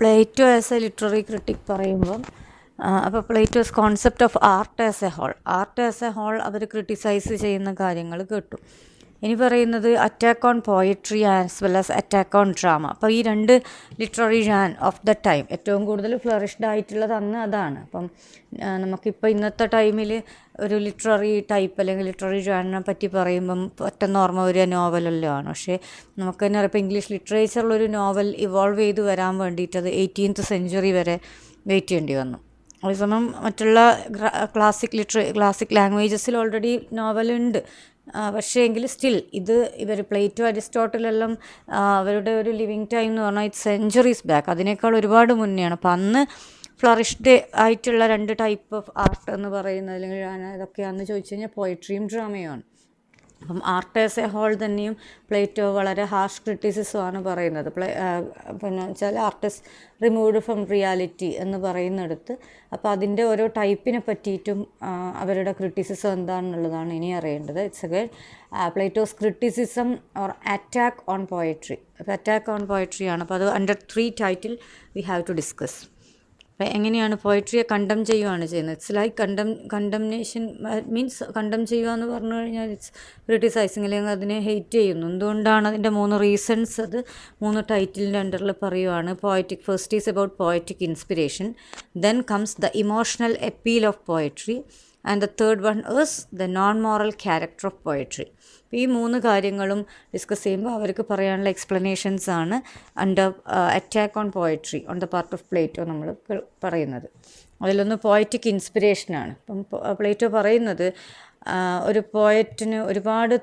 Plato as a literary critic പറയുമ്പം അപ്പോൾ Plato's concept of art as a whole അവർ criticise ചെയ്യുന്ന കാര്യങ്ങൾ കേട്ടു. ഇനി പറയുന്നത് attack on poetry as well as attack on drama. അപ്പോൾ ഈ രണ്ട് literary genre of the time ഏറ്റവും കൂടുതൽ ഫ്ലറിഷ്ഡ് ആയിട്ടുള്ളത് അന്ന് അതാണ്. അപ്പം നമുക്കിപ്പോൾ ഇന്നത്തെ ടൈമിൽ ഒരു ലിറ്റററി ടൈപ്പ് അല്ലെങ്കിൽ ലിറ്റററി ജാനിനെ പറ്റി പറയുമ്പം പെട്ടെന്ന് ഓർമ്മ വരിക നോവലെല്ലാം ആണ്. പക്ഷേ നമുക്ക് തന്നെ അറിയാം, ഇപ്പോൾ ഇംഗ്ലീഷ് ലിറ്ററേച്ചറിലൊരു നോവൽ ഇവോൾവ് ചെയ്ത് വരാൻ വേണ്ടിയിട്ട് അത് 18th സെഞ്ച്വറി വരെ വെയിറ്റ് ചെയ്യേണ്ടി വന്നു. അതേസമയം മറ്റുള്ള ക്ലാസിക് ലാംഗ്വേജസിൽ ഓൾറെഡി നോവലുണ്ട്. പക്ഷേ എങ്കിൽ സ്റ്റിൽ ഇവർ പ്ലേറ്റോ അരിസ്റ്റോട്ടിലെല്ലാം അവരുടെ ഒരു ലിവിങ് ടൈം എന്ന് പറഞ്ഞാൽ ഇറ്റ് സെഞ്ച്വറീസ് ബാക്ക്, അതിനേക്കാൾ ഒരുപാട് മുന്നെയാണ്. അപ്പം അന്ന് ഫ്ലറിഷ്ഡ് ആയിട്ടുള്ള രണ്ട് ടൈപ്പ് ഓഫ് ആർട്ട് എന്ന് പറയുന്നത് അല്ലെങ്കിൽ ഇതൊക്കെയാണെന്ന് ചോദിച്ചു കഴിഞ്ഞാൽ പോയട്രിയും ഡ്രാമയുമാണ്. അപ്പം ആർട്ട് ആസ് എ ഹോൾ തന്നെയും പ്ലേറ്റോ വളരെ ഹാർഷ് ക്രിറ്റിസിസമാണ് പറയുന്നത്. പിന്നെ വെച്ചാൽ ആർട്ടിസ്റ്റ് റിമൂവ്ഡ് ഫ്രം റിയാലിറ്റി എന്ന് പറയുന്നിടത്ത് അപ്പോൾ അതിൻ്റെ ഓരോ ടൈപ്പിനെ പറ്റിയിട്ടും അവരുടെ ക്രിറ്റിസിസം എന്താണെന്നുള്ളതാണ് ഇനി അറിയേണ്ടത്. It's again Plato's criticism or attack on poetry. അപ്പോൾ അറ്റാക്ക് ഓൺ പോയട്രി ആണ്. അപ്പോൾ അത് under 3 title we have to discuss. അപ്പം എങ്ങനെയാണ് പോയട്രിയെ കണ്ടം ചെയ്യുകയാണ് ചെയ്യുന്നത്. ഇറ്റ്സ് ലൈക്ക് കണ്ടംനേഷൻ മീൻസ് കണ്ടം ചെയ്യുക എന്ന് പറഞ്ഞു കഴിഞ്ഞാൽ ഇറ്റ്സ് ക്രിട്ടിസൈസിങ് അല്ലെങ്കിൽ അതിനെ ഹെയ്റ്റ് ചെയ്യുന്നു. എന്തുകൊണ്ടാണ് അതിൻ്റെ 3 റീസൺസ് അത് 3 ടൈറ്റിലിൻ്റെ അണ്ടറിൽ പറയുവാണ്. Poetic first is about poetic inspiration, then comes the emotional appeal of poetry and the third one is the non moral character of poetry. ഈ 3 കാര്യങ്ങളും ഡിസ്കസ് ചെയ്യുമ്പോൾ അവർക്ക് പറയാനുള്ള എക്സ്പ്ലനേഷൻസ് ആണ് under attack on poetry on the part of Plato നമ്മൾ പറയുന്നത്. അതിലൊന്ന് poetic ഇൻസ്പിരേഷനാണ്. അപ്പം പ്ലേറ്റോ പറയുന്നത് ഒരു പോയറ്റിന് ഒരുപാട്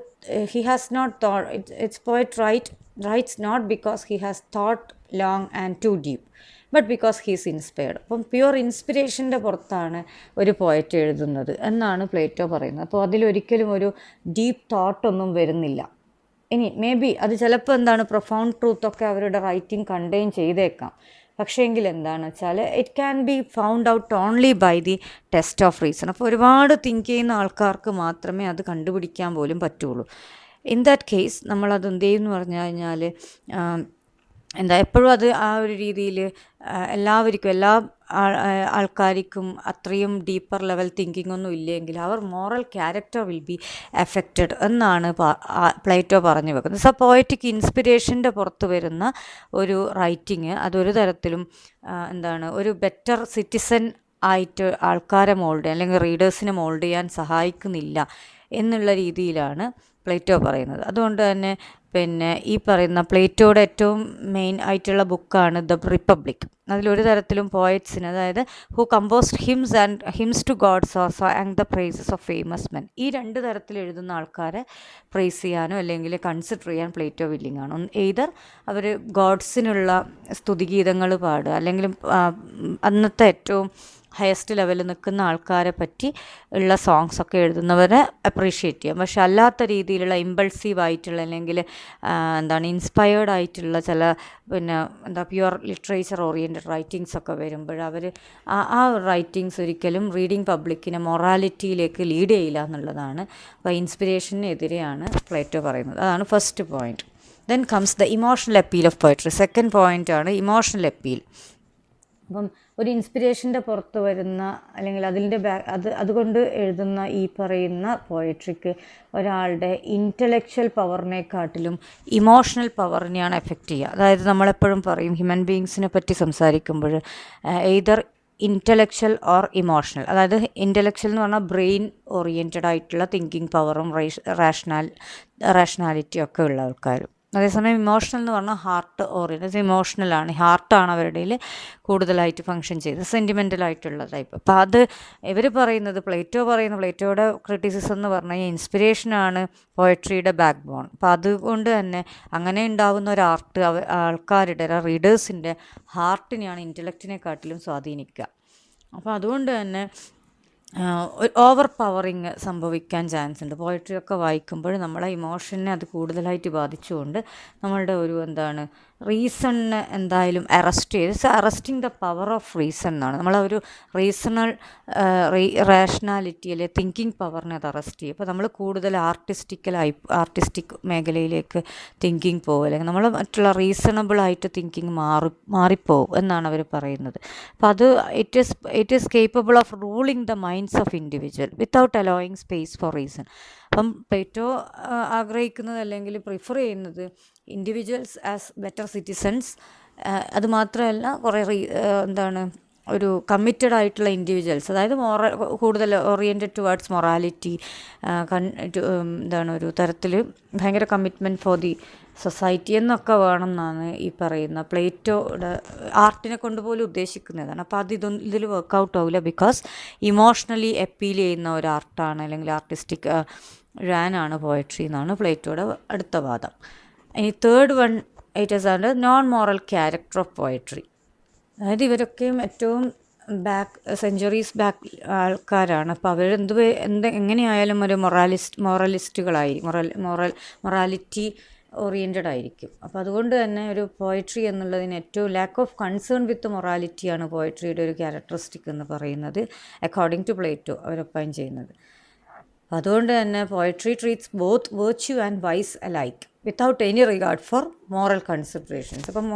he has not thought it's poet writes not because he has thought long and too deep but because he's inspired. അപ്പം pure ഇൻസ്പിരേഷൻ്റെ പുറത്താണ് ഒരു പോയറ്റ് എഴുതുന്നത് എന്നാണ് പ്ലേറ്റോ പറയുന്നത്. അപ്പോൾ അതിലൊരിക്കലും ഒരു ഡീപ്പ് തോട്ടൊന്നും വരുന്നില്ല. ഇനി മേ ബി അത് ചിലപ്പോൾ എന്താണ് പ്രൊഫൗണ്ട് ട്രൂത്തൊക്കെ അവരുടെ റൈറ്റിംഗ് കണ്ടെയ്ൻ ചെയ്തേക്കാം. പക്ഷേ എങ്കിൽ എന്താണെന്ന് വെച്ചാൽ it can be found out only by the test of reason. അപ്പോൾ ഒരുപാട് തിങ്ക് ചെയ്യുന്ന ആൾക്കാർക്ക് മാത്രമേ അത് കണ്ടുപിടിക്കാൻ പോലും പറ്റുള്ളൂ. ഇൻ ദാറ്റ് കേസ് നമ്മളത് എന്ത് ചെയ്യും എന്ന് പറഞ്ഞു കഴിഞ്ഞാൽ എപ്പോഴും അത് ആ ഒരു രീതിയിൽ എല്ലാവർക്കും എല്ലാ ആൾക്കാർക്കും അത്രയും ഡീപ്പർ ലെവൽ തിങ്കിങ് ഒന്നും ഇല്ലെങ്കിൽ അവർ moral character will be affected എന്നാണ് പ്ലേറ്റോ പറഞ്ഞു വെക്കുന്നത്. സോ പോയറ്റിക് ഇൻസ്പിരേഷൻ്റെ പുറത്ത് വരുന്ന ഒരു റൈറ്റിങ് അതൊരു തരത്തിലും ഒരു ബെറ്റർ സിറ്റിസൺ ആയിട്ട് ആൾക്കാരെ മോൾഡ് അല്ലെങ്കിൽ റീഡേഴ്സിനെ മോൾഡ് ചെയ്യാൻ സഹായിക്കുന്നില്ല എന്നുള്ള രീതിയിലാണ് പ്ലേറ്റോ പറയുന്നത്. അതുകൊണ്ട് തന്നെ ഈ പറയുന്ന പ്ലേറ്റോയുടെ ഏറ്റവും മെയിൻ ആയിട്ടുള്ള ബുക്കാണ് ദ റിപ്പബ്ലിക്. അതിലൊരു തരത്തിലും പോയറ്റ്സിന്, അതായത് who composed hymns to gods or and the praises of famous men, ഈ 2 തരത്തിൽ എഴുതുന്ന ആൾക്കാരെ പ്രൈസ് ചെയ്യാനോ അല്ലെങ്കിൽ കൺസിഡർ ചെയ്യാൻ പ്ലേറ്റോ വില്ലിങ് ആണ്. എയ്തർ അവർ ഗോഡ്സിനുള്ള സ്തുതിഗീതങ്ങൾ പാടുക അല്ലെങ്കിൽ അന്നത്തെ ഏറ്റവും ഹയസ്റ്റ് ലെവലിൽ നിൽക്കുന്ന ആൾക്കാരെ പറ്റി ഉള്ള സോങ്സൊക്കെ എഴുതുന്നവരെ അപ്രീഷിയേറ്റ് ചെയ്യാം. പക്ഷെ അല്ലാത്ത രീതിയിലുള്ള ഇമ്പൾസീവ് ആയിട്ടുള്ള അല്ലെങ്കിൽ ഇൻസ്പയർഡ് ആയിട്ടുള്ള ചില പ്യുവർ ലിറ്ററേച്ചർ ഓറിയൻറ്റഡ് റൈറ്റിങ്സൊക്കെ വരുമ്പോൾ അവർ ആ റൈറ്റിങ്സ് ഒരിക്കലും റീഡിങ് പബ്ലിക്കിനെ മൊറാലിറ്റിയിലേക്ക് ലീഡ് ചെയ്യില്ല എന്നുള്ളതാണ്. അപ്പോൾ ഇൻസ്പിരേഷനെതിരെയാണ് പ്ലേറ്റോ പറയുന്നത്. അതാണ് first point. Then comes the emotional appeal of poetry. Second പോയിൻ്റാണ് ഇമോഷണൽ അപ്പീൽ. അപ്പം ഒരു ഇൻസ്പിരേഷൻ്റെ പുറത്ത് വരുന്ന അല്ലെങ്കിൽ അതിൻ്റെ അതുകൊണ്ട് എഴുതുന്ന ഈ പറയുന്ന പോയട്രിക്ക് ഒരാളുടെ ഇൻ്റലക്ച്വൽ പവറിനെക്കാട്ടിലും ഇമോഷണൽ പവറിനെയാണ് എഫക്റ്റ് ചെയ്യുക. അതായത് നമ്മളെപ്പോഴും പറയും ഹ്യൂമൻ ബീങ്സിനെ പറ്റി സംസാരിക്കുമ്പോൾ എയ്തർ ഇൻ്റലക്ച്വൽ ഓർ ഇമോഷണൽ. അതായത് ഇൻ്റലക്ച്വൽ എന്ന് പറഞ്ഞാൽ ബ്രെയിൻ ഓറിയൻറ്റഡ് ആയിട്ടുള്ള തിങ്കിങ് പവറും റാഷണാലിറ്റിയും ഒക്കെ ഉള്ള ആൾക്കാരും. അതേസമയം ഇമോഷണൽ എന്ന് പറഞ്ഞാൽ ഹാർട്ട് ഓറിയൻറ്റഡ്, ഇമോഷണലാണ്, ഹാർട്ടാണ് അവരുടെ കൂടുതലായിട്ട് ഫങ്ഷൻ ചെയ്തത്, സെൻറ്റിമെൻ്റലായിട്ടുള്ള ടൈപ്പ്. അപ്പോൾ അത് ഇവർ പറയുന്നത് പ്ലേറ്റോയുടെ ക്രിറ്റിസിസം എന്ന് പറഞ്ഞു കഴിഞ്ഞാൽ ഇൻസ്പിരേഷനാണ് പോയട്രിയുടെ ബാക്ക് ബോൺ. അപ്പോൾ അതുകൊണ്ട് തന്നെ അങ്ങനെ ഉണ്ടാകുന്ന ഒരു ആൾക്കാരുടെ റീഡേഴ്സിൻ്റെ ഹാർട്ടിനെയാണ് ഇൻ്റലക്റ്റിനെക്കാട്ടിലും സ്വാധീനിക്കുക. അപ്പോൾ അതുകൊണ്ട് തന്നെ ഓവർ പവറിങ് സംഭവിക്കാൻ ചാൻസ് ഉണ്ട്. പോയട്രി ഒക്കെ വായിക്കുമ്പോൾ നമ്മളെ ഇമോഷനെ അത് കൂടുതലായിട്ട് ബാധിച്ചുകൊണ്ട് നമ്മളുടെ ഒരു റീസണിനെ എന്തായാലും അറസ്റ്റിങ് ദ പവർ ഓഫ് റീസൺ എന്നാണ്. നമ്മളൊരു റീസണൽ റേഷണാലിറ്റി അല്ലെ തിങ്കിങ് പവറിനെ അത് അറസ്റ്റ് ചെയ്യും. അപ്പോൾ നമ്മൾ കൂടുതൽ ആർട്ടിസ്റ്റിക് മേഖലയിലേക്ക് തിങ്കിങ് പോകും, അല്ലെങ്കിൽ നമ്മൾ മറ്റുള്ള റീസണബിളായിട്ട് തിങ്കിങ് മാറിപ്പോവും എന്നാണ് അവർ പറയുന്നത്. അപ്പോൾ അത് it is capable of ruling the minds of individual without allowing space four reason. അപ്പം പ്ലേറ്റോ ആഗ്രഹിക്കുന്നത് അല്ലെങ്കിൽ പ്രിഫർ ചെയ്യുന്നത് ഇൻഡിവിജ്വൽസ് ആസ് ബെറ്റർ സിറ്റിസൺസ്. അതുമാത്രമല്ല കുറേ ഒരു കമ്മിറ്റഡ് ആയിട്ടുള്ള ഇൻഡിവിജ്വൽസ്, അതായത് കൂടുതൽ ഓറിയൻറ്റഡ് ടുവേർഡ്സ് മൊറാലിറ്റി, ഒരു തരത്തിൽ ഭയങ്കര കമ്മിറ്റ്മെൻറ്റ് ഫോർ ദി സൊസൈറ്റി എന്നൊക്കെ വേണം എന്നാണ് ഈ പറയുന്ന പ്ലേറ്റോയുടെ ആർട്ടിനെ കൊണ്ടുപോലും ഉദ്ദേശിക്കുന്നതാണ്. അപ്പോൾ ഇതിൽ വർക്കൗട്ട് ആവില്ല, ബിക്കോസ് ഇമോഷണലി അപ്പീൽ ചെയ്യുന്ന ഒരു ആർട്ടാണ്, അല്ലെങ്കിൽ ആർട്ടിസ്റ്റിക് ആണ് പോയട്രി എന്നാണ് പ്ലേറ്റോയുടെ അടുത്ത വാദം. ഇനി third one, it is and non moral character of poetry. അതായത് ഇവരൊക്കെയും ഏറ്റവും സെഞ്ച്വറീസ് ബാക്ക് ആൾക്കാരാണ്. അപ്പോൾ അവർ എങ്ങനെയായാലും ഒരു മൊറാലിറ്റി ഓറിയൻറ്റഡ് ആയിരിക്കും. അപ്പോൾ അതുകൊണ്ട് തന്നെ ഒരു പോയട്രി എന്നുള്ളതിന് ഏറ്റവും ലാക്ക് ഓഫ് കൺസേൺ വിത്ത് മൊറാലിറ്റിയാണ് പോയട്രിയുടെ ഒരു ക്യാരക്ടറിസ്റ്റിക് എന്ന് പറയുന്നത്, അക്കോർഡിംഗ് ടു പ്ലേറ്റോ അവരൊപ്പം ചെയ്യുന്നത്. അതുകൊണ്ട് തന്നെ poetry treats both virtue and vice alike without any regard for moral considerations. അപ്പം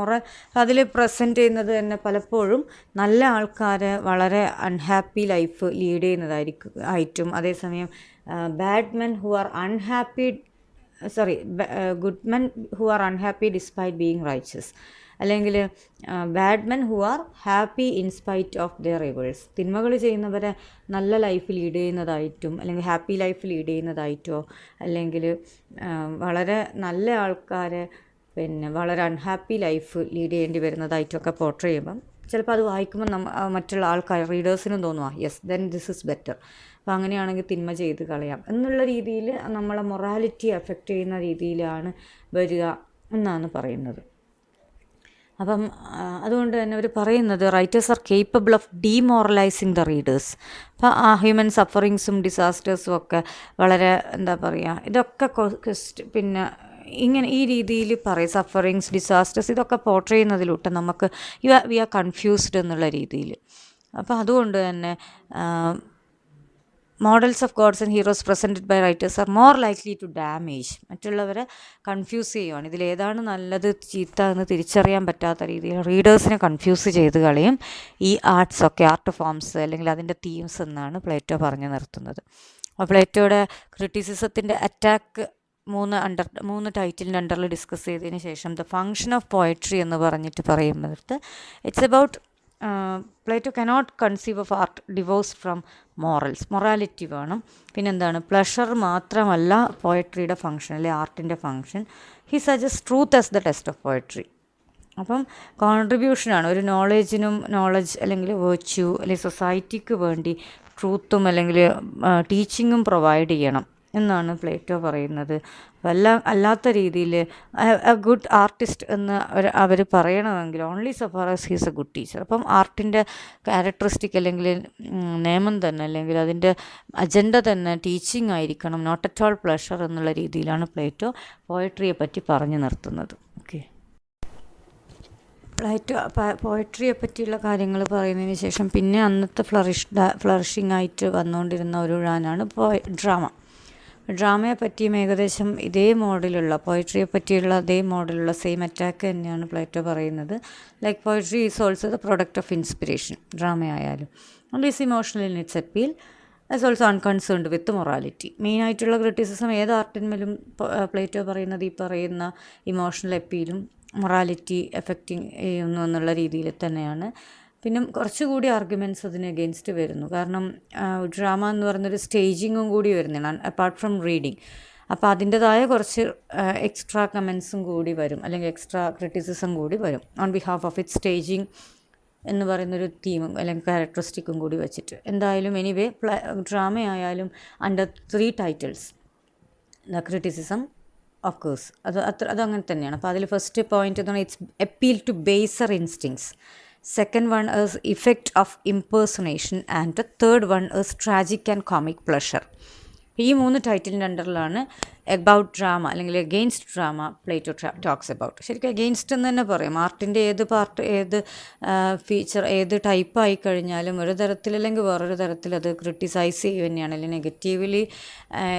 അതിൽ പ്രസൻറ്റ് ചെയ്യുന്നത് തന്നെ പലപ്പോഴും നല്ല ആൾക്കാരെ വളരെ അൺഹാപ്പി ലൈഫ് ലീഡ് ചെയ്യുന്നതായിട്ടും, അതേസമയം good men who are unhappy despite being riches, അല്ലെങ്കിൽ bad men who are happy in spite of their reverses. തിന്മകൾ ചെയ്യുന്നവരെ നല്ല ലൈഫ് ലീഡ് ചെയ്യുന്നതായിട്ടും, അല്ലെങ്കിൽ ഹാപ്പി ലൈഫ് ലീഡ് ചെയ്യുന്നതായിട്ടോ, അല്ലെങ്കിൽ വളരെ നല്ല ആൾക്കാരെ വളരെ അൺഹാപ്പി ലൈഫ് ലീഡ് ചെയ്യേണ്ടി വരുന്നതായിട്ടൊക്കെ പോർട്രേ ചെയ്യുമ്പം ചിലപ്പോൾ അത് വായിക്കുമ്പോൾ മറ്റുള്ള ആൾക്കാർ റീഡേഴ്സിനും തോന്നുക yes then this is better, അപ്പോൾ അങ്ങനെയാണെങ്കിൽ തിന്മ ചെയ്ത് കളയാം എന്നുള്ള രീതിയിൽ നമ്മളെ മൊറാലിറ്റി എഫക്റ്റ് ചെയ്യുന്ന രീതിയിലാണ് വരിക എന്നാണ് പറയുന്നത്. അപ്പം അതുകൊണ്ട് തന്നെ അവർ പറയുന്നത് writers are capable of demoralising the readers. അപ്പോൾ ആ ഹ്യൂമൻ സഫറിങ്സും ഡിസാസ്റ്റേഴ്സും ഒക്കെ വളരെ ഇതൊക്കെ ഈ രീതിയിൽ പറയും, സഫറിങ്സ്, ഡിസാസ്റ്റേഴ്സ് ഇതൊക്കെ പോർട്രേ ചെയ്യുന്നതിലൂടെ നമുക്ക് വി ആർ കൺഫ്യൂസ്ഡ് എന്നുള്ള രീതിയിൽ. അപ്പോൾ അതുകൊണ്ട് തന്നെ models of gods and heroes presented by writers are more likely to damage. മറ്റുള്ളവരെ കൺഫ്യൂസ് ചെയ്യുവാണ്, ഇതിലേതാണ് നല്ലത് ചീത്ത എന്ന് തിരിച്ചറിയാൻ പറ്റാത്ത രീതിയിൽ റീഡേഴ്സിനെ കൺഫ്യൂസ് ചെയ്ത് കളയും ഈ ആർട്ട് ഫോംസ് അല്ലെങ്കിൽ അതിൻ്റെ തീംസ് എന്നാണ് പ്ലേറ്റോ പറഞ്ഞു നിർത്തുന്നത്. അപ്പോൾ പ്ലേറ്റോയുടെ ക്രിറ്റിസിസത്തിൻ്റെ അറ്റാക്ക് മൂന്ന് ടൈറ്റിലിൻ്റെ അണ്ടറിൽ ഡിസ്കസ് ചെയ്തതിന് ശേഷം ദ ഫങ്ഷൻ ഓഫ് പോയട്രി എന്ന് പറഞ്ഞിട്ട് പറയുമ്പോൾ it's about Plato cannot conceive of art divorce from morality വേണം. പിന്നെന്താണ്, പ്ലഷർ മാത്രമല്ല പോയട്രിയുടെ ഫങ്ഷൻ അല്ലെ ആർട്ടിൻ്റെ function. He suggest truth as the test of poetry. അപ്പം കോൺട്രിബ്യൂഷനാണ് ഒരു നോളജ് അല്ലെങ്കിൽ വേർച്യു അല്ലെങ്കിൽ സൊസൈറ്റിക്ക് വേണ്ടി ട്രൂത്തും അല്ലെങ്കിൽ ടീച്ചിങ്ങും പ്രൊവൈഡ് ചെയ്യണം എന്നാണ് പ്ലേറ്റോ പറയുന്നത്. അല്ലാത്ത രീതിയിൽ എ ഗുഡ് ആർട്ടിസ്റ്റ് എന്ന് അവർ പറയണമെങ്കിൽ only so far as he's A good teacher. അപ്പം ആർട്ടിൻ്റെ ക്യാരക്ടറിസ്റ്റിക് അല്ലെങ്കിൽ നിയമം തന്നെ അല്ലെങ്കിൽ അതിൻ്റെ അജണ്ട തന്നെ ടീച്ചിങ് ആയിരിക്കണം, നോട്ട് അറ്റ് ഓൾ പ്ലഷർ എന്നുള്ള രീതിയിലാണ് പ്ലേറ്റോ പോയട്രിയെ പറ്റി പറഞ്ഞു നിർത്തുന്നത്. ഓക്കെ, പ്ലേറ്റോ പോയട്രിയെ പറ്റിയുള്ള കാര്യങ്ങൾ പറയുന്നതിന് ശേഷം പിന്നെ അന്നത്തെ ഫ്ലറിഷിംഗ് ആയിട്ട് വന്നുകൊണ്ടിരുന്ന ഒരു ജാനാണ് ഡ്രാമയെ പറ്റിയും ഏകദേശം ഇതേ മോഡലുള്ള പോയട്രിയെ പറ്റിയുള്ള അതേ മോഡലുള്ള സെയിം അറ്റാക്ക് തന്നെയാണ് പ്ലേറ്റോ പറയുന്നത്. Like poetry is also the product of inspiration. ഡ്രാമയായാലും and is emotional in its appeal as also unconcerned with morality. മെയിനായിട്ടുള്ള ക്രിറ്റിസിസം ഏത് ആർട്ടിന്മേലും പ്ലേറ്റോ പറയുന്നത് ഈ പറയുന്ന ഇമോഷണൽ അപ്പീലും മൊറാലിറ്റി എഫക്റ്റിംഗ് ചെയ്യുന്നു എന്നുള്ള രീതിയിൽ തന്നെയാണ്. പിന്നെ കുറച്ചുകൂടി ആർഗ്യുമെൻറ്റ്സ് അതിന് എഗെയിൻസ്റ്റ് വരുന്നു. കാരണം ഡ്രാമ എന്ന് പറയുന്നൊരു സ്റ്റേജിങ്ങും കൂടി വരുന്നതാണ് അപ്പാർട്ട് ഫ്രം റീഡിങ്. അപ്പോൾ അതിൻ്റെതായ കുറച്ച് എക്സ്ട്രാ കമൻസും കൂടി വരും, അല്ലെങ്കിൽ എക്സ്ട്രാ ക്രിറ്റിസിസം കൂടി വരും on behalf of it staging എന്ന് പറയുന്നൊരു തീമും അല്ലെങ്കിൽ ക്യാരക്ടറിസ്റ്റിക്കും കൂടി വെച്ചിട്ട്. എന്തായാലും എനിവേ ഡ്രാമയായാലും under 3 titles the criticism occurs. അതങ്ങനെ തന്നെയാണ്. അപ്പോൾ അതിൽ ഫസ്റ്റ് പോയിന്റ് എന്ന് പറഞ്ഞാൽ it's appeal to baser instincts. Second one is effect of impersonation, and the third one is tragic and comic pleasure. ഈ 3 ടൈറ്റിലിൻ്റെ അണ്ടറിലാണ് എബൌട്ട് ഡ്രാമ അല്ലെങ്കിൽ against drama Plato talks about. ശരിക്കും against എന്ന് തന്നെ പറയും. ആർട്ടിൻ്റെ ഏത് പാർട്ട്, ഏത് ഫീച്ചർ, ഏത് ടൈപ്പ് ആയി കഴിഞ്ഞാലും ഒരു തരത്തിലല്ലെങ്കിൽ വേറൊരു തരത്തിൽ അത് ക്രിട്ടിസൈസ് ചെയ്യുക തന്നെയാണ്, അല്ലെങ്കിൽ നെഗറ്റീവ്ലി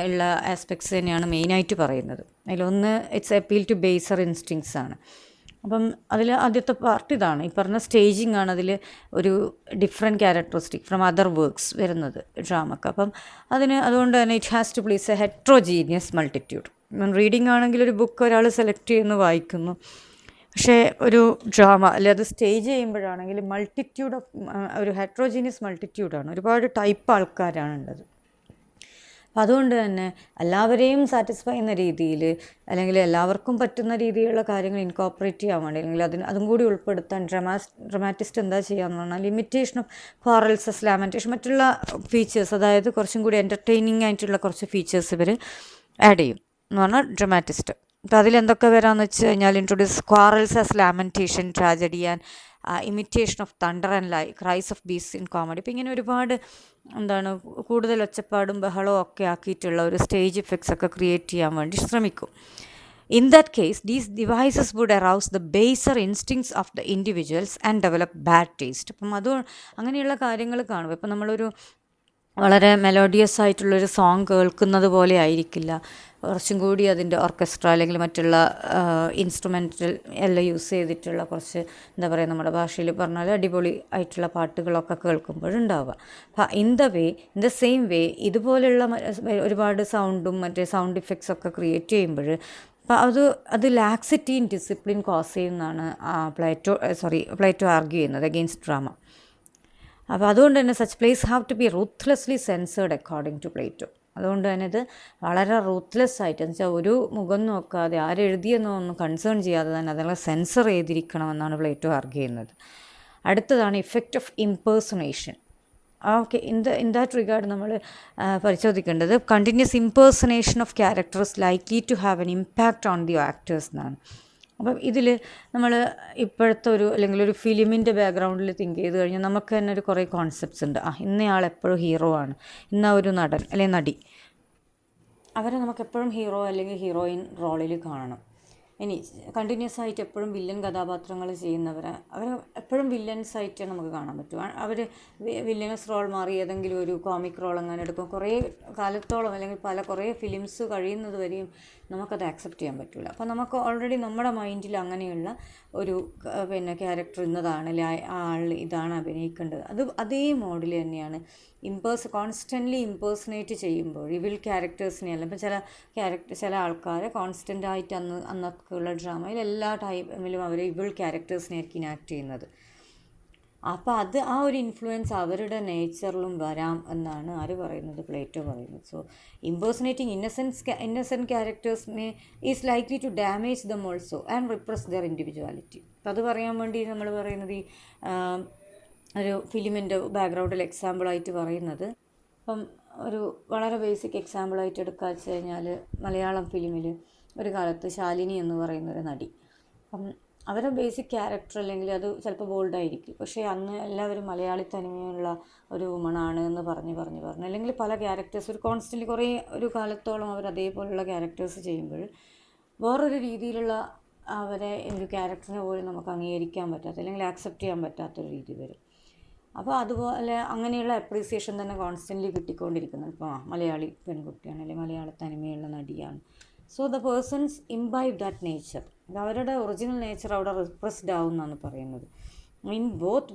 ഉള്ള ആസ്പെക്ട്സ് തന്നെയാണ് മെയിനായിട്ട് പറയുന്നത്. അതിലൊന്ന് it's appeal to baser instincts ആണ്. അപ്പം അതിൽ ആദ്യത്തെ പാർട്ട് ഇതാണ്, ഈ പറഞ്ഞ സ്റ്റേജിങ് ആണ് അതിൽ ഒരു different characteristic from other works വരുന്നത് ഡ്രാമക്ക്. അപ്പം അതുകൊണ്ട് തന്നെ it has to please a heterogeneous multitude. Reading ആണെങ്കിൽ ഒരു ബുക്ക് ഒരാൾ സെലക്ട് ചെയ്യുന്നു, വായിക്കുന്നു. പക്ഷേ ഒരു ഡ്രാമ അല്ലെ അത് സ്റ്റേജ് ചെയ്യുമ്പോഴാണെങ്കിൽ മൾട്ടിറ്റ്യൂഡ് ഓഫ് ഒരു ഹെട്രോജീനിയസ് മൾട്ടിറ്റ്യൂഡാണ്, ഒരുപാട് ടൈപ്പ് ആൾക്കാരാണുള്ളത്. അപ്പം അതുകൊണ്ട് തന്നെ എല്ലാവരെയും സാറ്റിസ്ഫൈ ചെയ്യുന്ന രീതിയിൽ അല്ലെങ്കിൽ എല്ലാവർക്കും പറ്റുന്ന രീതിയിലുള്ള കാര്യങ്ങൾ ഇൻകോപ്പറേറ്റ് ചെയ്യാൻ വേണ്ടി അല്ലെങ്കിൽ അതും കൂടി ഉൾപ്പെടുത്താൻ ഡ്രമാറ്റിസ്റ്റ് എന്താ ചെയ്യാന്ന് പറഞ്ഞാൽ ലിമിറ്റേഷൻ ഓഫ് ക്വാറൽസസ്, ലാമെൻറ്റേഷൻ, മറ്റുള്ള ഫീച്ചേഴ്സ്, അതായത് കുറച്ചും കൂടി എൻ്റർടൈനിങ് ആയിട്ടുള്ള കുറച്ച് ഫീച്ചേഴ്സ് ഇവർ ആഡ് ചെയ്യും എന്ന് പറഞ്ഞാൽ ഡ്രമാറ്റിസ്റ്റ്. അപ്പോൾ അതിലെന്തൊക്കെ വരാമെന്ന് വെച്ച് കഴിഞ്ഞാൽ introduce quarrels, lamentation, tragedy and imitation of thunder and cries of beast in comedy. ഇപ്പോൾ ഇങ്ങനെ ഒരുപാട് കൂടുതൽ ഒച്ചപ്പാടും ബഹളവും ഒക്കെ ആക്കിയിട്ടുള്ള ഒരു സ്റ്റേജ് ഇഫക്ട്സ് ഒക്കെ ക്രിയേറ്റ് ചെയ്യാൻ വേണ്ടി ശ്രമിക്കും. In that case these devices would arouse the baser instincts of the individuals and develop bad taste. അപ്പം അങ്ങനെയുള്ള കാര്യങ്ങൾ കാണും. ഇപ്പം നമ്മളൊരു വളരെ മെലോഡിയസ് ആയിട്ടുള്ളൊരു സോങ് കേൾക്കുന്നത് പോലെ ആയിരിക്കില്ല, കുറച്ചും കൂടി അതിൻ്റെ ഓർക്കസ്ട്ര അല്ലെങ്കിൽ മറ്റുള്ള ഇൻസ്ട്രുമെൻ്റൽ എല്ലാം യൂസ് ചെയ്തിട്ടുള്ള കുറച്ച് എന്താ പറയുക, നമ്മുടെ ഭാഷയിൽ പറഞ്ഞാൽ അടിപൊളി ആയിട്ടുള്ള പാട്ടുകളൊക്കെ കേൾക്കുമ്പോഴുണ്ടാവുക. അപ്പം ഇൻ ദ സെയിം വേ ഇതുപോലെയുള്ള ഒരുപാട് സൗണ്ടും മറ്റേ സൗണ്ട് ഇഫക്ട്സ് ഒക്കെ ക്രിയേറ്റ് ചെയ്യുമ്പോൾ അപ്പം അത് ലാക്സിറ്റി ഇൻ ഡിസിപ്ലിൻ കോസ് ചെയ്യുന്നതാണ് പ്ലേറ്റോ ആർഗ്യൂ ചെയ്യുന്നത് അഗെയിൻസ്റ്റ് ഡ്രാമ. അപ്പോൾ അതുകൊണ്ട് തന്നെ such place have to be ruthlessly censored according to Plato. അതുകൊണ്ട് തന്നെ ഇത് വളരെ റൂത്ത്ലെസ് ആയിട്ട്, എന്ന് വെച്ചാൽ ഒരു മുഖം നോക്കാതെ ആരെഴുതിയെന്നോ ഒന്നും കൺസേൺ ചെയ്യാതെ തന്നെ അതെല്ലാം സെൻസർ ചെയ്തിരിക്കണമെന്നാണ് പ്ലേറ്റോ ആർഗ്യൂ ചെയ്യുന്നത്. അടുത്തതാണ് effect of impersonation. Okay, in that regard നമ്മൾ പരിശോധിക്കേണ്ടത് continuous impersonation of characters likely to have an impact on the actors എന്നാണ്. അപ്പം ഇതിൽ നമ്മൾ ഇപ്പോഴത്തെ അല്ലെങ്കിൽ ഒരു ഫിലിമിൻ്റെ ബാക്ക്ഗ്രൗണ്ടിൽ തിങ്ക് ചെയ്ത് കഴിഞ്ഞാൽ നമുക്ക് തന്നെ ഒരു കുറേ കോൺസെപ്റ്റ്സ് ഉണ്ട്. ഇന്നയാൾ എപ്പോഴും ഹീറോ ആണ്, ഇന്ന ഒരു നടൻ അല്ലെങ്കിൽ നടി, അവരെ നമുക്കെപ്പോഴും ഹീറോ അല്ലെങ്കിൽ ഹീറോയിൻ റോളിൽ കാണണം. ഇനി കണ്ടിന്യൂസ് ആയിട്ട് എപ്പോഴും വില്ലൻ കഥാപാത്രങ്ങൾ ചെയ്യുന്നവരെ എപ്പോഴും വില്ലൻസ് ആയിട്ട് നമുക്ക് കാണാൻ പറ്റും. അവർ വില്ലനസ് റോൾ മാറി ഏതെങ്കിലും ഒരു കോമിക് റോൾ അങ്ങനെ എടുക്കും, കുറേ കാലത്തോളം അല്ലെങ്കിൽ കുറേ ഫിലിംസ് കഴിയുന്നത് വരെയും നമുക്കത് ആക്സെപ്റ്റ് ചെയ്യാൻ പറ്റില്ല. അപ്പോൾ നമുക്ക് ഓൾറെഡി നമ്മുടെ മൈൻഡിൽ അങ്ങനെയുള്ള ഒരു ക്യാരക്ടർ ഇന്നതാണ്, അല്ലെ ആ ആൾ ഇതാണ് അഭിനയിക്കേണ്ടത്, അതേ മോഡിൽ തന്നെയാണ് കോൺസ്റ്റൻ്റ്ലി ഇമ്പേഴ്സണേറ്റ് ചെയ്യുമ്പോൾ ഇവിൽ ക്യാരക്ടേഴ്സിനെ അല്ല. ഇപ്പോൾ ചില ആൾക്കാരെ കോൺസ്റ്റൻ്റ് ആയിട്ട് അന്നൊക്കെയുള്ള ഡ്രാമയിൽ എല്ലാ ടൈമിലും അവർ ഇവിൽ ക്യാരക്ടേഴ്സിനെ ആയിരിക്കും ഇനാക്ട് ചെയ്യുന്നത്. അപ്പോൾ ആ ഒരു ഇൻഫ്ലുവൻസ് അവരുടെ നേച്ചറിലും വരാം എന്നാണ് ആര് പറയുന്നത്, പ്ലേറ്റോ പറയുന്നത്. So impersonating innocent characters is likely to damage them also and repress their individuality. അപ്പോൾ അത് പറയാൻ വേണ്ടി നമ്മൾ പറയുന്നത് ഈ ഒരു ഫിലിമിൻ്റെ ബാക്ക്ഗ്രൗണ്ടിൽ എക്സാമ്പിളായിട്ട് പറയുന്നത്, അപ്പം ഒരു വളരെ ബേസിക് എക്സാമ്പിളായിട്ട് എടുക്കുക വെച്ച് കഴിഞ്ഞാൽ മലയാളം ഫിലിമിൽ ഒരു കാലത്ത് ശാലിനി എന്ന് പറയുന്നൊരു നടി. അപ്പം അവരുടെ ബേസിക് ക്യാരക്ടർ അല്ലെങ്കിൽ അത് ചിലപ്പോൾ ബോൾഡായിരിക്കും, പക്ഷേ അന്ന് എല്ലാവരും മലയാളി തനിമയുള്ള ഒരു വുമണാണ് എന്ന് പറഞ്ഞ് അല്ലെങ്കിൽ പല ക്യാരക്ടേഴ്സ് ഒരു കോൺസ്റ്റൻ്റ് കുറേ ഒരു കാലത്തോളം അവർ അതേപോലുള്ള ക്യാരക്ടേഴ്സ് ചെയ്യുമ്പോൾ വേറൊരു രീതിയിലുള്ള അവരെ ഒരു ക്യാരക്ടറിനെ പോലും നമുക്ക് അംഗീകരിക്കാൻ പറ്റാത്ത അല്ലെങ്കിൽ ആക്സെപ്റ്റ് ചെയ്യാൻ പറ്റാത്തൊരു രീതി വരും. അപ്പോൾ അതുപോലെ അങ്ങനെയുള്ള അപ്രീസിയേഷൻ തന്നെ കോൺസ്റ്റൻ്റ്ലി കിട്ടിക്കൊണ്ടിരിക്കുന്നത്. ഇപ്പോൾ മലയാളി പെൺകുട്ടിയാണ് അല്ലെങ്കിൽ മലയാള തനിമയുള്ള നടിയാണ്. So the persons imbibe that nature, അവരുടെ ഒറിജിനൽ നേച്ചർ അവിടെ റിപ്രസ്ഡ് ആവും എന്നാണ് പറയുന്നത്. ഇൻ ബോത്ത്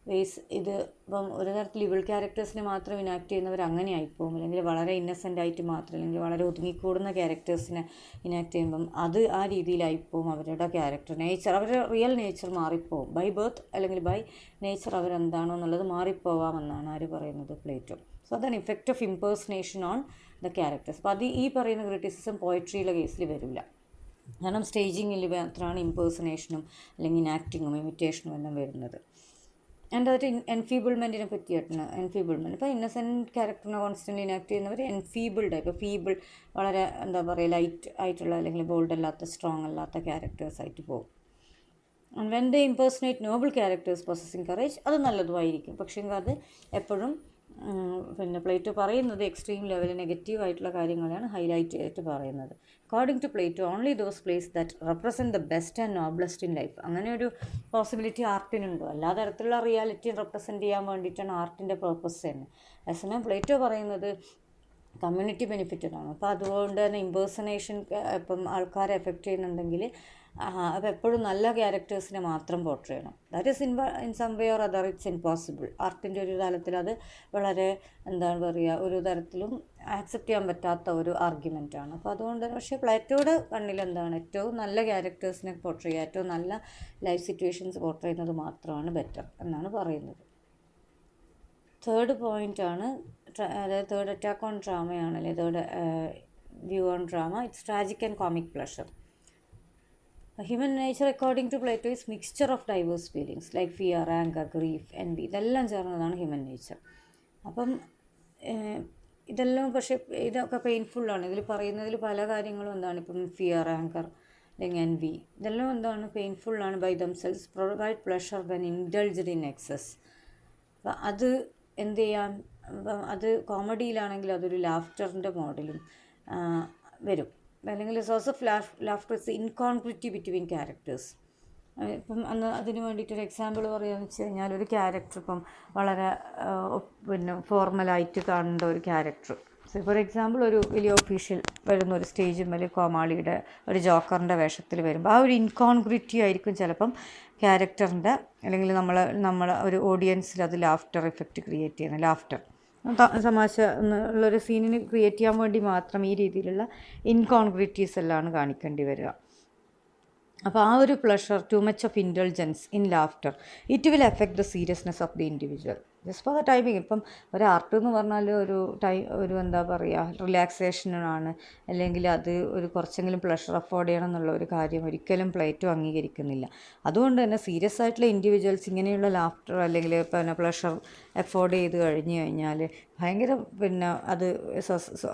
വേസ് ഇത് ഇപ്പം ഒരു തരത്തിൽ ഇവിൾ ക്യാരക്ടേഴ്സിനെ മാത്രം ഇനാക്ട് ചെയ്യുന്നവർ അങ്ങനെ ആയിപ്പോവും, അല്ലെങ്കിൽ വളരെ ഇന്നസെൻ്റ് ആയിട്ട് മാത്രം അല്ലെങ്കിൽ വളരെ ഒതുങ്ങിക്കൂടുന്ന ക്യാരക്ടേഴ്സിനെ ഇനാക്ട് ചെയ്യുമ്പം അത് ആ രീതിയിലായിപ്പോവും അവരുടെ ക്യാരക്ടർ നേച്ചർ, അവരുടെ റിയൽ നേച്ചർ മാറിപ്പോവും. ബൈ ബർത്ത് അല്ലെങ്കിൽ ബൈ നേച്ചർ അവരെന്താണോ എന്നുള്ളത് മാറിപ്പോവാമെന്നാണ് ആര് പറയുന്നത്, പ്ലേറ്റോ. സോ അതാണ് effect of impersonation on the characters. അപ്പോൾ ഈ പറയുന്ന ക്രിറ്റിസിസം പോയട്രിയുടെ കേസിൽ വരില്ല, കാരണം സ്റ്റേജിങ്ങിൽ മാത്രമാണ് ഇംപേഴ്സണേഷനും അല്ലെങ്കിൽ ഇനാക്ടിങ്ങും ഇമിറ്റേഷനും എല്ലാം വരുന്നത്. ആൻഡ് അത് എൻഫീബിൾമെൻറ്റിനെ പറ്റിയിട്ടാണ്. ഇപ്പോൾ ഇന്നസെൻറ്റ് ക്യാരക്ടറിനെ കോൺസ്റ്റൻ്റ് ഇനാക്ട് ചെയ്യുന്നവർ എൻഫീബിൾഡ്, ഇപ്പോൾ ഫീബിൾ വളരെ എന്താ പറയുക ലൈറ്റ് ആയിട്ടുള്ള അല്ലെങ്കിൽ ബോൾഡ് അല്ലാത്ത സ്ട്രോങ് അല്ലാത്ത ക്യാരക്ടേഴ്സ് ആയിട്ട് പോകും. And when the impersonate noble characters possessing courage, അത് നല്ലതുമായിരിക്കും, പക്ഷേ അത് എപ്പോഴും പിന്നെ പ്ലേറ്റോ പറയുന്നത് എക്സ്ട്രീം ലെവലിൽ നെഗറ്റീവായിട്ടുള്ള കാര്യങ്ങളാണ് ഹൈലൈറ്റ് ആയിട്ട് പറയുന്നത്. According to Plato only those plays that represent the best and noblest in life. അങ്ങനെ ഒരു പോസിബിലിറ്റി ആർട്ടിനുണ്ടോ? എല്ലാ തരത്തിലുള്ള റിയാലിറ്റി റെപ്രസെൻറ്റ് ചെയ്യാൻ വേണ്ടിയിട്ടാണ് ആർട്ടിൻ്റെ പേർപ്പസ് തന്നെ. അതേസമയം പ്ലേറ്റോ പറയുന്നത് കമ്മ്യൂണിറ്റി ബെനിഫിറ്റഡാണ്. അപ്പോൾ അതുകൊണ്ട് തന്നെ ഇമ്പേഴ്സണേഷൻ ഇപ്പം ആൾക്കാരെ എഫക്റ്റ് ചെയ്യുന്നുണ്ടെങ്കിൽ അപ്പോൾ എപ്പോഴും നല്ല ക്യാരക്ടേഴ്സിനെ മാത്രം പോർട്രേ ചെയ്യണം. That is in some way or other it's impossible. ആർട്ടിൻ്റെ ഒരു തലത്തിൽ അത് വളരെ എന്താണ് പറയുക, ഒരു തരത്തിലും ആക്സെപ്റ്റ് ചെയ്യാൻ പറ്റാത്ത ഒരു ആർഗ്യുമെൻറ്റാണ്. അപ്പോൾ അതുകൊണ്ട് തന്നെ പക്ഷേ പ്ലേറ്റോയുടെ കണ്ണിൽ എന്താണ് ഏറ്റവും നല്ല ക്യാരക്ടേഴ്സിനെ പോർട്രേ ചെയ്യുക, ഏറ്റവും നല്ല ലൈഫ് സിറ്റുവേഷൻസ് പോർട്രേ ചെയ്യുന്നത് മാത്രമാണ് ബെറ്റർ എന്നാണ് പറയുന്നത്. തേർഡ് പോയിൻ്റാണ്, അതായത് തേർഡ് അറ്റാക്ക് ഓൺ ഡ്രാമയാണ്, അല്ലെങ്കിൽ third view on drama. It's tragic and comic pleasure. Human nature according to Plato is mixture of diverse feelings like fear, anger, grief, envy. ഇതെല്ലാം ചേർന്നതാണ് ഹ്യൂമൻ നേച്ചർ. അപ്പം ഇതെല്ലാം പക്ഷേ ഇതൊക്കെ പെയിൻഫുള്ളാണ്. ഇതിൽ പറയുന്നതിൽ പല കാര്യങ്ങളും എന്താണ്, ഇപ്പം ഫിയർ, ആങ്കർ അല്ലെങ്കിൽ എൻവി, ഇതെല്ലാം എന്താണ് പെയിൻഫുള്ളാണ് by themselves, provide pleasure when indulged in excess. അപ്പം അത് എന്ത് ചെയ്യാൻ, അത് കോമഡിയിലാണെങ്കിൽ അതൊരു ലാഫ്റ്ററിൻ്റെ മോഡലും വരും. അല്ലെങ്കിൽ source of laughter is incongruity between characters. ഇപ്പം അതിന് വേണ്ടിയിട്ടൊരു എക്സാമ്പിൾ പറയുകയെന്ന് വെച്ച് കഴിഞ്ഞാൽ, ഒരു ക്യാരക്ടർ ഇപ്പം വളരെ പിന്നെ ഫോർമലായിട്ട് കാണേണ്ട ഒരു ക്യാരക്ടർ, ഫോർ എക്സാമ്പിൾ ഒരു വലിയ ഒഫീഷ്യൽ വരുന്ന ഒരു സ്റ്റേജിൽ മേലെ കോമാളിയുടെ ഒരു ജോക്കറിൻ്റെ വേഷത്തിൽ വരുമ്പോൾ ആ ഒരു ഇൻകോൺഗ്രിറ്റി ആയിരിക്കും ചിലപ്പം ക്യാരക്ടറിൻ്റെ, അല്ലെങ്കിൽ നമ്മൾ ഒരു ഓഡിയൻസിൽ അത് ലാഫ്റ്റർ എഫക്റ്റ് ക്രിയേറ്റ് ചെയ്യുന്നത്. ലാഫ്റ്റർ തമാശ എന്നുള്ളൊരു സീനിന് ക്രിയേറ്റ് ചെയ്യാൻ വേണ്ടി മാത്രം ഈ രീതിയിലുള്ള ഇൻകോൺഗ്രിറ്റീസ് എല്ലാം കാണിക്കേണ്ടി വരിക. അപ്പോൾ ആ ഒരു pleasure, too much of intelligence in laughter, it will effect the seriousness of the individual just for the timing. ഇപ്പം ഒരു ആർട്ട് എന്ന് പറഞ്ഞാൽ ഒരു എന്താ പറയുക, റിലാക്സേഷനാണ്, അല്ലെങ്കിൽ അത് ഒരു കുറച്ചെങ്കിലും പ്ലഷർ അഫോർഡ് ചെയ്യണം എന്നുള്ള ഒരു കാര്യം ഒരിക്കലും പ്ലേറ്റോ അംഗീകരിക്കുന്നില്ല. അതുകൊണ്ട് തന്നെ സീരിയസ് ആയിട്ടുള്ള ഇൻഡിവിജ്വൽസ് ഇങ്ങനെയുള്ള ലാഫ്റ്റർ അല്ലെങ്കിൽ പിന്നെ പ്ലഷർ അഫോർഡ് ചെയ്ത് കഴിഞ്ഞാൽ ഭയങ്കര അത്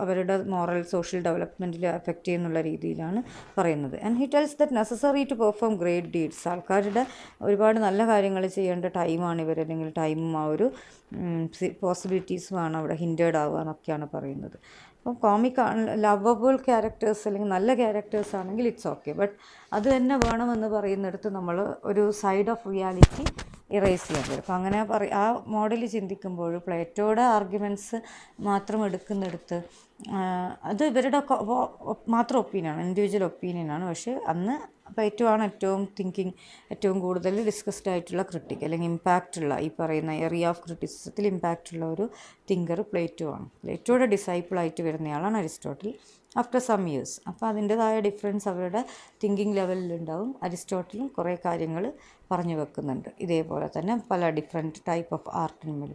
അവരുടെ മോറൽ സോഷ്യൽ ഡെവലപ്മെൻറ്റിൽ എഫക്റ്റ് ചെയ്യുന്നുള്ള രീതിയിലാണ് പറയുന്നത്. And he tells that necessary to perform great deeds. ആൾക്കാരുടെ ഒരുപാട് നല്ല കാര്യങ്ങൾ ചെയ്യേണ്ട ടൈമാണ് ഇവർ, അല്ലെങ്കിൽ ടൈമും ആ ഒരു പോസിബിലിറ്റീസുമാണ് അവിടെ ഹിൻഡേർഡ് ആവുക എന്നൊക്കെയാണ് പറയുന്നത്. അപ്പോൾ കോമിക് ലവബിൾ ക്യാരക്ടേഴ്സ് അല്ലെങ്കിൽ നല്ല ക്യാരക്ടേഴ്സ് ആണെങ്കിൽ ഇറ്റ്സ് ഓക്കെ, ബട്ട് അത് തന്നെ വേണമെന്ന് പറയുന്നിടത്ത് നമ്മൾ ഒരു സൈഡ് ഓഫ് റിയാലിറ്റി ഇറേസ് ചെയ്യാൻ വരും. അപ്പോൾ അങ്ങനെ ആ മോഡൽ ചിന്തിക്കുമ്പോൾ പ്ലേറ്റോയുടെ ആർഗ്യുമെൻറ്റ്സ് മാത്രം എടുക്കുന്നിടത്ത് അത് ഇവരുടെ മാത്രം ഒപ്പീനിയനാണ്, ഇൻഡിവിജ്വൽ ഒപ്പീനിയനാണ്. പക്ഷേ അന്ന് പ്ലേറ്റോ ആണ് ഏറ്റവും കൂടുതൽ ഡിസ്കസ്ഡ് ആയിട്ടുള്ള ക്രിട്ടിക്, അല്ലെങ്കിൽ ഇമ്പാക്റ്റുള്ള, ഈ പറയുന്ന ഏരിയ ഓഫ് ക്രിറ്റിസിസത്തിൽ ഇമ്പാക്റ്റുള്ള ഒരു തിങ്കർ പ്ലേറ്റോ ആണ്. പ്ലേറ്റോയുടെ ഡിസൈപ്പിളായിട്ട് വരുന്നയാളാണ് അരിസ്റ്റോട്ടിൽ ആഫ്റ്റർ സം ഇയേഴ്സ്. അപ്പോൾ അതിൻ്റെതായ ഡിഫറൻസ് അവരുടെ തിങ്കിങ് ലെവലിലുണ്ടാവും. അരിസ്റ്റോട്ടിലും കുറേ കാര്യങ്ങൾ പറഞ്ഞു വെക്കുന്നുണ്ട്, ഇതേപോലെ തന്നെ പല ഡിഫറെൻറ്റ് ടൈപ്പ് ഓഫ് ആർട്ടിനും.